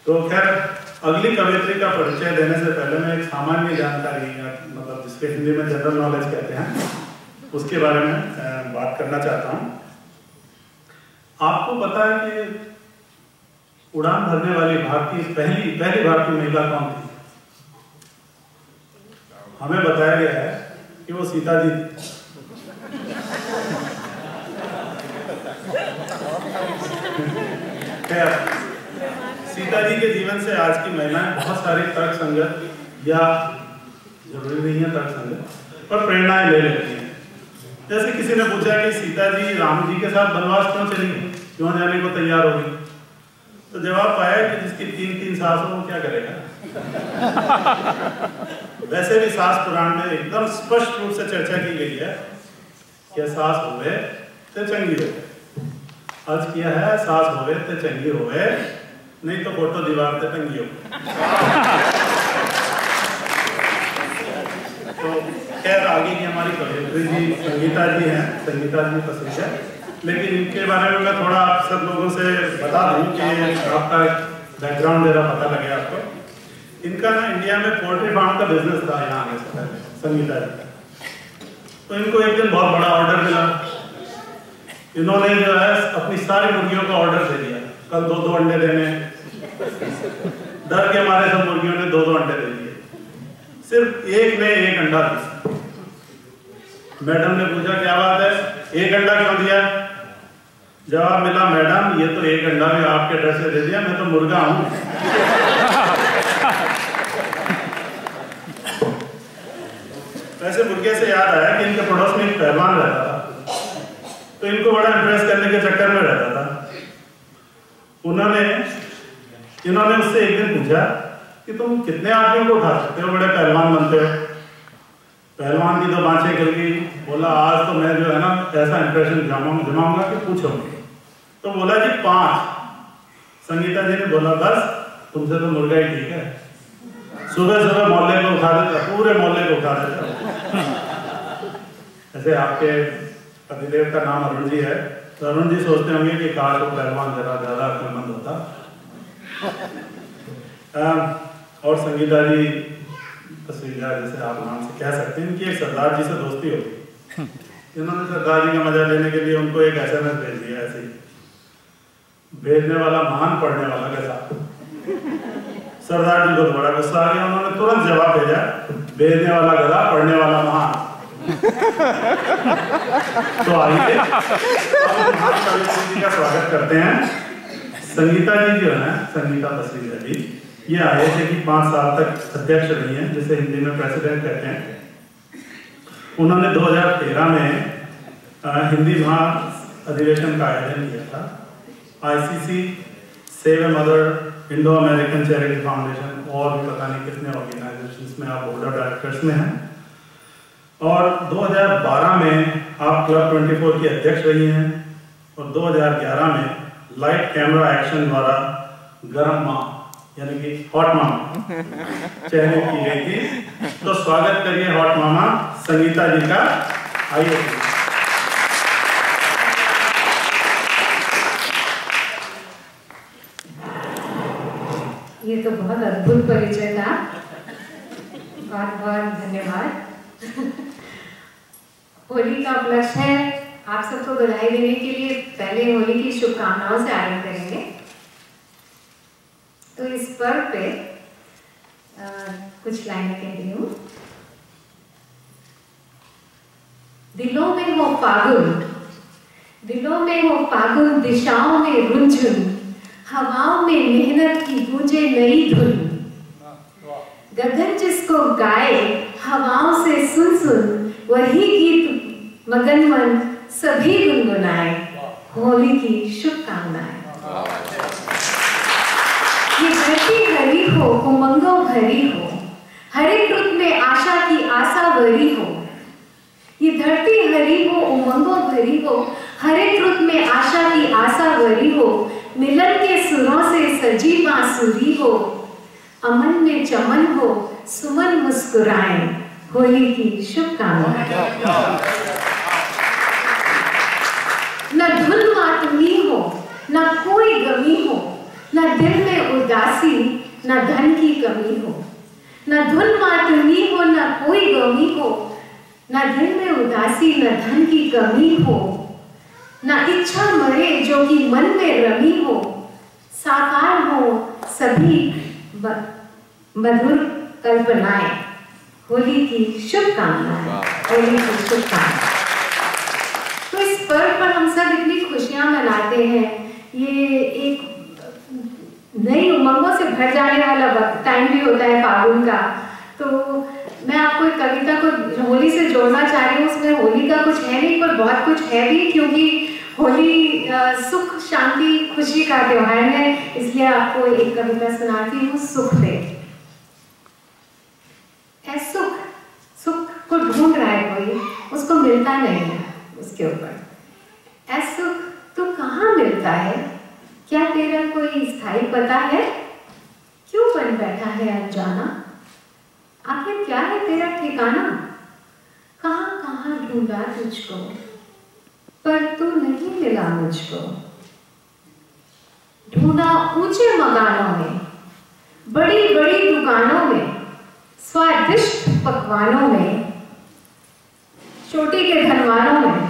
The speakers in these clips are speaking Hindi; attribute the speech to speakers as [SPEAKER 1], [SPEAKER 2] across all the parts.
[SPEAKER 1] तो खैर अगली कवियत्री का परिचय देने से पहले मैं एक सामान्य जानकारी मतलब जिसके हिंदी में जनरल नॉलेज कहते हैं उसके बारे में बात करना चाहता हूँ। आपको पता है कि उड़ान भरने वाली पहली भारतीय महिला कौन थी? हमें बताया गया है कि वो सीता जी थी। सीता जी के जीवन से आज की महिलाएं बहुत सारी तर्कसंगत या जरूरी नहीं है तर्कसंगत पर प्रेरणाएं ले लेती हैं। जैसे किसी ने पूछा कि सीता जी राम जी के साथ वनवास क्यों चली, क्यों जाने को तैयार हो गई, तो जवाब पाया कि जिसकी 3 सास हो वो क्या करेगा। वैसे भी सास पुराण में एकदम स्पष्ट रूप से चर्चा की गई है कि सास होवे तो चंगी होवे। अर्ज किया है सास होवे तो चंगी होवे, नहीं तो फोटो दीवार पे टंगी हो। तो खैर आगे की हमारी कवियत्री जी संगीता जी हैं, संगीता जी पसंद है, लेकिन इनके बारे में मैं थोड़ा आप सब लोगों से बता दूं कि आपका बैकग्राउंड जरा पता लगे आपको। इनका ना इंडिया में पोल्ट्री फार्म का बिजनेस था यहाँ आने से पहले, संगीता जी। तो इनको एक दिन बहुत बड़ा ऑर्डर मिला। इन्होंने जो है अपनी सारी मुर्गियों का ऑर्डर दे दिया, कल 2-2 अंडे देने। डर के मारे सब मुर्गियों ने 2-2 अंडे दे दिए, सिर्फ एक ने 1 अंडा दिया। मैडम ने पूछा क्या बात है, 1 अंडा क्यों दिया? जवाब मिला मैडम ये तो 1 अंडा भी आपके डर से दे दिया, मैं तो मुर्गा हूं। वैसे मुर्गे से याद आया कि इनके पड़ोस में एक पहलवान रहता था, तो इनको बड़ा इंप्रेस करने के चक्कर में रहता था। इन्होंने उससे एक दिन पूछा कि तुम कितने आदमियों को उठा सकते हो, बड़े पहलवान बनते हो। पहलवान की तो बाँछें गिर गई। बोला आज तो मैं जो है ना ऐसा इंप्रेशन जमाऊंगा कि पूछोगे। तो बोला जी 5। संगीता जी ने बोला बस तुमसे तो मुर्गा ही ठीक है, सुबह मोहल्ले को उठा देता, पूरे मोहल्ले को उठा देता। ऐसे आपके पतिदेव का नाम अरुण जी है, तो अरुण जी सोचते होंगे कि काश वो पहलवान जरा ज्यादा अक्लमंद होता। और संगीता जी तस्वीर जैसे आप नाम से कह सकते हैं, इनकी एक सरदार जी से दोस्ती होगी। इन्होंने सरदार जी का मजा लेने के लिए उनको एक SMS भेज दिया। ऐसे ही भेजने वाला महान, पढ़ने वाला गधा। सरदार जी को बड़ा गुस्सा आ गया, उन्होंने तुरंत जवाब भेजा भेजने वाला गधा, पढ़ने वाला महान। तो आइए महान कवियत्री जी का स्वागत करते हैं। संगीता जी जो है, संगीता तस्वीर जी, ये आए थे कि 5 साल तक अध्यक्ष रही हैं, जिसे हिंदी में प्रेसिडेंट कहते हैं। उन्होंने 2013 में हिंदी महाअधिवेशन का आयोजन किया था। ICC, save a mother, Indo American charity foundation और भी पता नहीं कितने ऑर्गेनाइजेशंस में आप बोर्ड ऑफ डायरेक्टर्स में हैं। और 2012 में आप क्लब 24 की अध्यक्ष रही हैं और 2011 में लाइट कैमरा एक्शन द्वारा गरम माँ यानी कि हॉट मामा चयनित की गई थी। तो स्वागत करिए हॉट मामा संगीता जी का। आइए।
[SPEAKER 2] ये तो बहुत अद्भुत परिचय था, बहुत बहुत धन्यवाद। होली का उपलक्ष्य है, आप सबको बधाई देने के लिए पहले होली की शुभकामनाओं से आरंभ करेंगे। तो इस पर्व पे कुछ लाइनें कहती हूँ। दिलों में हो फागुन, दिलों में हो फागुन, दिशाओं में रुंझुन, हवाओं में मेहनत की गूंजे नई धुन। गगन जिसको गाए हवाओं से सुन सुन, वही गीत मगन मन सभी गुनगुनाए। होली की शुभकामनाएं। ये धरती हरी हो, उमंगों भरी हो, हर एक रुत में आशा की आशा भरी हो। ये धरती हरी हो, उमंगों भरी हो, हर एक रुत में आशा की आशा भरी हो। मिलन के सुरों से सजी बांसुरी हो, अमन में चमन हो, सुमन मुस्कुराएं। होली की शुभकामनाएं। न धुन मातमी हो, न कोई गमी हो, न दिल में उदासी न धन की कमी हो, न धुन मातमी हो न कोई गमी हो, न दिल में उदासी न धन की कमी हो, न इच्छा मरे जो कि मन में रमी हो, साकार हो सभी मधुर कल्पनाएं। होली की शुभकामनाएं, होली की शुभकामनाएं। तो इस पर्व पर हम सब इतनी खुशियां मनाते हैं। ये एक नई उमंगों से भर जाने वाला वक्त टाइम भी होता है फागुन का। तो मैं आपको एक कविता को होली से जोड़ना चाह रही हूँ। उसमें होली का कुछ है नहीं पर बहुत कुछ है भी, क्योंकि होली सुख शांति खुशी का त्योहार है। इसलिए आपको एक कविता सुनाती हूँ सुख पे। सुख, सुख को ढूंढ रहा है कोई, उसको मिलता नहीं है। उसके ऊपर सुख तो कहाँ मिलता है, क्या तेरा कोई स्थायी पता है, क्यों बन बैठा है अनजाना, आखिर क्या है तेरा ठिकाना, कहाँ कहाँ ढूंढा तुझको पर तू नहीं मिला मुझको, ढूंढा ऊंचे मकानों में, बड़ी बड़ी दुकानों में, स्वादिष्ट पकवानों में, चोटी के धनवानों में,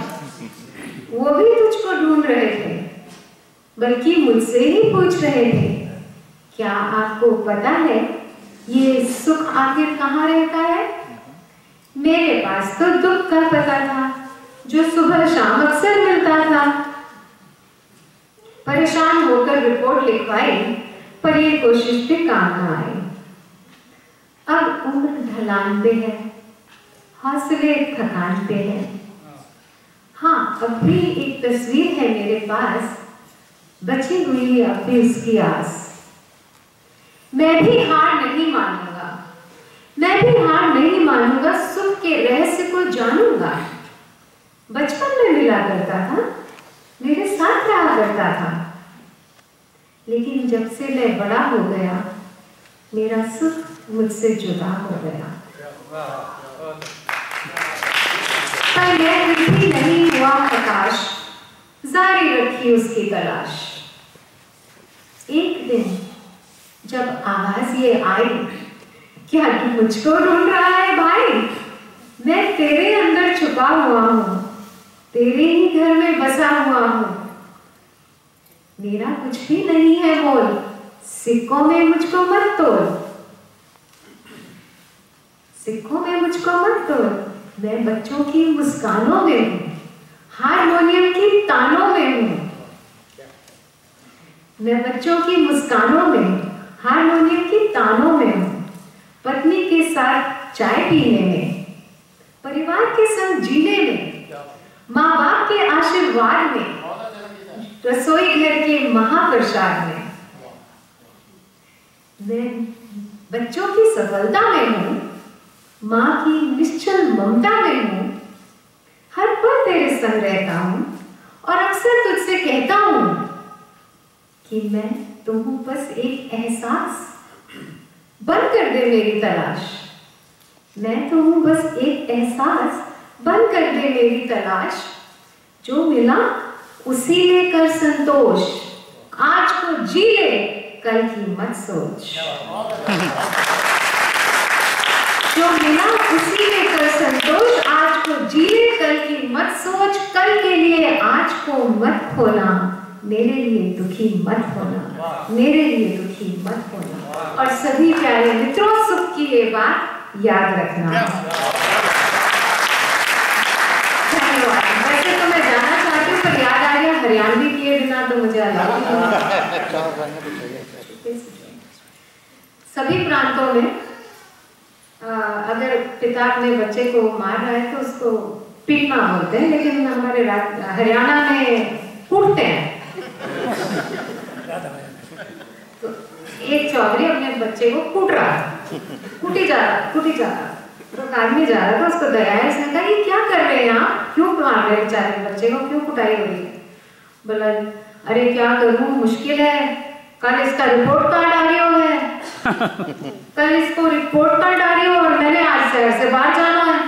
[SPEAKER 2] वो भी तुझको ढूंढ रहे थे, बल्कि मुझसे ही पूछ रहे थे, क्या आपको पता है ये सुख आखिर कहाँ रहता है। मेरे पास तो दुख का पता था, जो सुबह शाम अक्सर मिलता था। परेशान होकर रिपोर्ट लिखवाई, पर ये कोशिश भी काम न आई। अब उम्र ढलान पे है, हौसले थकान पे है। हाँ, अब भी एक तस्वीर है मेरे पास, बची हुई अब भी उसकी आस। मैं भी हार नहीं मानूंगा, मैं भी हार नहीं मानूंगा, सुख के रहस्य को जानूंगा। बचपन में मिला करता था, मेरे साथ रहा करता था, लेकिन जब से मैं बड़ा हो गया, मेरा सुख मुझसे जुदा हो गया। पर मैं भी नहीं हुआ हताश, जारी रखी उसकी तलाश। एक दिन जब आवाज ये आई, क्या तू मुझको ढूंढ रहा है भाई, मैं तेरे अंदर छुपा हुआ हूं, तेरे ही घर में बसा हुआ हूं। मेरा कुछ भी नहीं है मोल, सिक्कों में मुझको मत तोल, सिक्कों में मुझको मत तोल। मैं बच्चों की मुस्कानों में हूं, हारमोनियम की तानों में हूं। मैं बच्चों की मुस्कानों में, हारमोनियम की तानों में हूं। पत्नी के साथ चाय पीने में, परिवार के संग जीने में, माँ बाप के आशीर्वाद में, रसोई घर के महाप्रसाद में। मैं बच्चों की सफलता में हूं, माँ की निश्चल ममता में हूं। हर पल तेरे संग रहता हूं और अक्सर तुझसे कहता हूं कि मैं तो हूं बस एक एहसास, बंद कर दे मेरी तलाश। मैं तो हूं बस एक एहसास, बंद कर दे मेरी तलाश। जो मिला उसी में कर संतोष, आज को जी ले कल की मत सोच। जो मिला उसी में कर संतोष, आज को जी ले कल की मत सोच। कल के लिए आज को मत खोना, मेरे लिए दुखी मत होना, मेरे लिए दुखी मत होना। और सभी प्यारे मित्रों, सुख की ये बात याद रखना। धन्यवाद। वैसे तो मैं जाना चाहती हूँ, पर याद आ गया हरियाणवी किए बिना तो मुझे अलाउ नहीं। सभी प्रांतों में अगर पिता अपने बच्चे को मार रहा है तो उसको पीटना बोलते हैं, लेकिन हमारे हरियाणा में कूटते हैं। तो एक चौधरी अपने बच्चे को कूट रहा, कूटी जा रहा। तो आदमी जा रहा था, उसको दया है, इसने कहा ये क्या कर रहे हैं आप, क्यों मार रहे हैं बेचारे बच्चे को, क्यों कुटाई हो रही है। बोला अरे क्या करूं, मुश्किल है, कल इसका रिपोर्ट कार्ड आ रही है, कल इसको रिपोर्ट कार्ड आ रही हो और मैंने आज शहर से बाहर जाना है।